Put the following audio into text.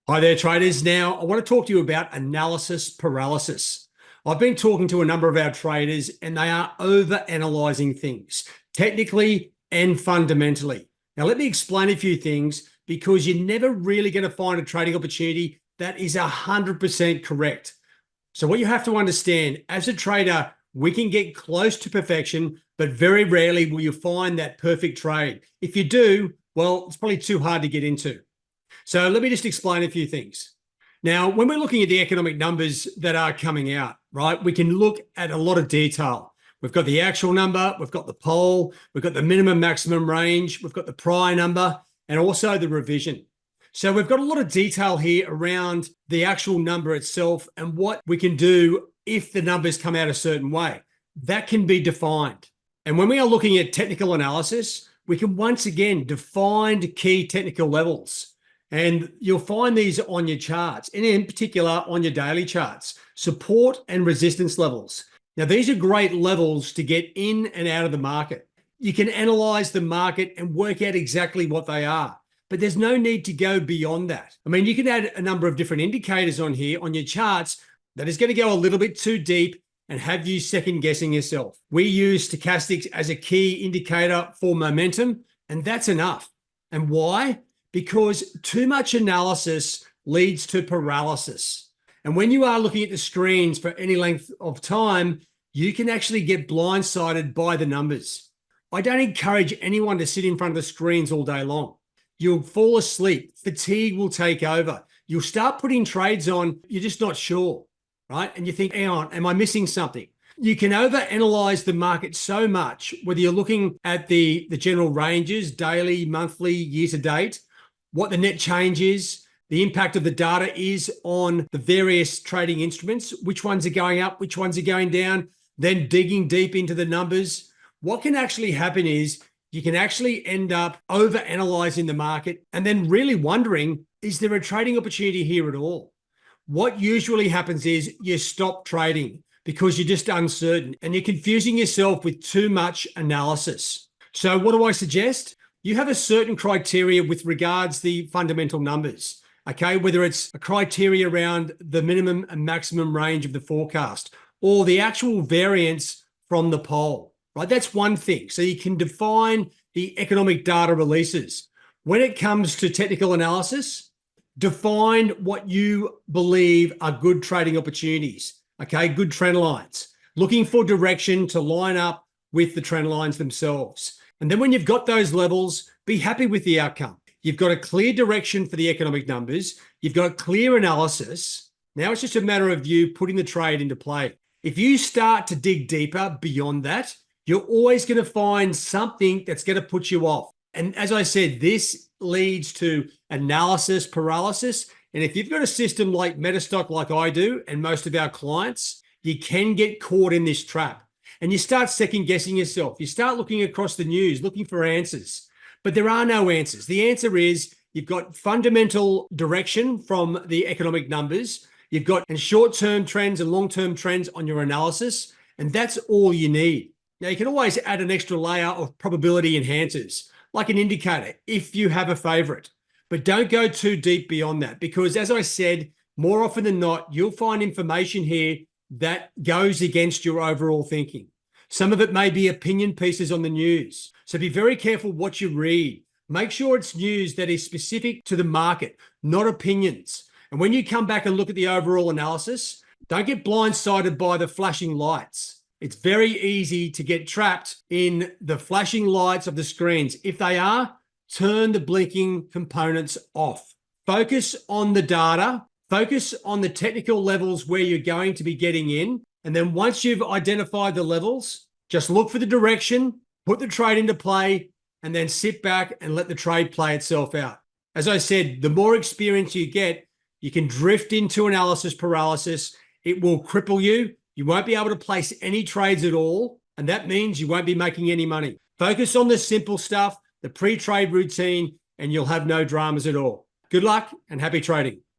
Hi there, traders. Now, I want to talk to you about analysis paralysis. I've been talking to a number of our traders, and they are over-analyzing things, technically and fundamentally. Now, let me explain a few things because you're never really going to find a trading opportunity that is 100% correct. So what you have to understand, as a trader, we can get close to perfection, but very rarely will you find that perfect trade. If you do, well, it's probably too hard to get into. So let me just explain a few things. Now, when we're looking at the economic numbers that are coming out, right, we can look at a lot of detail. We've got the actual number, we've got the poll, we've got the minimum maximum range, we've got the prior number, and also the revision. So we've got a lot of detail here around the actual number itself and what we can do if the numbers come out a certain way. That can be defined. And when we are looking at technical analysis, we can once again define key technical levels. And you'll find these on your charts, and in particular on your daily charts, support and resistance levels. Now, these are great levels to get in and out of the market. You can analyze the market and work out exactly what they are, but there's no need to go beyond that. I mean, you can add a number of different indicators on here on your charts that is going to go a little bit too deep and have you second guessing yourself. We use stochastics as a key indicator for momentum, and that's enough. And why? Because too much analysis leads to paralysis. And when you are looking at the screens for any length of time, you can actually get blindsided by the numbers. I don't encourage anyone to sit in front of the screens all day long. You'll fall asleep. Fatigue will take over. You'll start putting trades on. You're just not sure, right? And you think, hang on, am I missing something? You can overanalyze the market so much, whether you're looking at the general ranges, daily, monthly, year to date, what the net change is, the impact of the data is on the various trading instruments, which ones are going up, which ones are going down, then digging deep into the numbers. What can actually happen is you can actually end up over-analyzing the market and then really wondering, is there a trading opportunity here at all? What usually happens is you stop trading because you're just uncertain and you're confusing yourself with too much analysis. So what do I suggest? You have a certain criteria with regards the fundamental numbers, okay? Whether it's a criteria around the minimum and maximum range of the forecast or the actual variance from the poll, right? That's one thing. So you can define the economic data releases. When it comes to technical analysis, define what you believe are good trading opportunities, okay? Good trend lines, looking for direction to line up with the trend lines themselves. And then when you've got those levels, be happy with the outcome. You've got a clear direction for the economic numbers. You've got a clear analysis. Now it's just a matter of you putting the trade into play. If you start to dig deeper beyond that, you're always going to find something that's going to put you off. And as I said, this leads to analysis paralysis. And if you've got a system like Metastock, like I do, and most of our clients, you can get caught in this trap. And you start second guessing yourself. You start looking across the news, looking for answers, but there are no answers. The answer is you've got fundamental direction from the economic numbers. You've got short-term trends and long-term trends on your analysis, and that's all you need. Now, you can always add an extra layer of probability enhancers, like an indicator, if you have a favorite, but don't go too deep beyond that, because as I said, more often than not, you'll find information here that goes against your overall thinking. Some of it may be opinion pieces on the news. So be very careful what you read. Make sure it's news that is specific to the market, not opinions. And when you come back and look at the overall analysis, don't get blindsided by the flashing lights. It's very easy to get trapped in the flashing lights of the screens. If they are, turn the blinking components off. Focus on the data. Focus on the technical levels where you're going to be getting in. And then once you've identified the levels, just look for the direction, put the trade into play, and then sit back and let the trade play itself out. As I said, the more experience you get, you can drift into analysis paralysis. It will cripple you. You won't be able to place any trades at all. And that means you won't be making any money. Focus on the simple stuff, the pre-trade routine, and you'll have no dramas at all. Good luck and happy trading.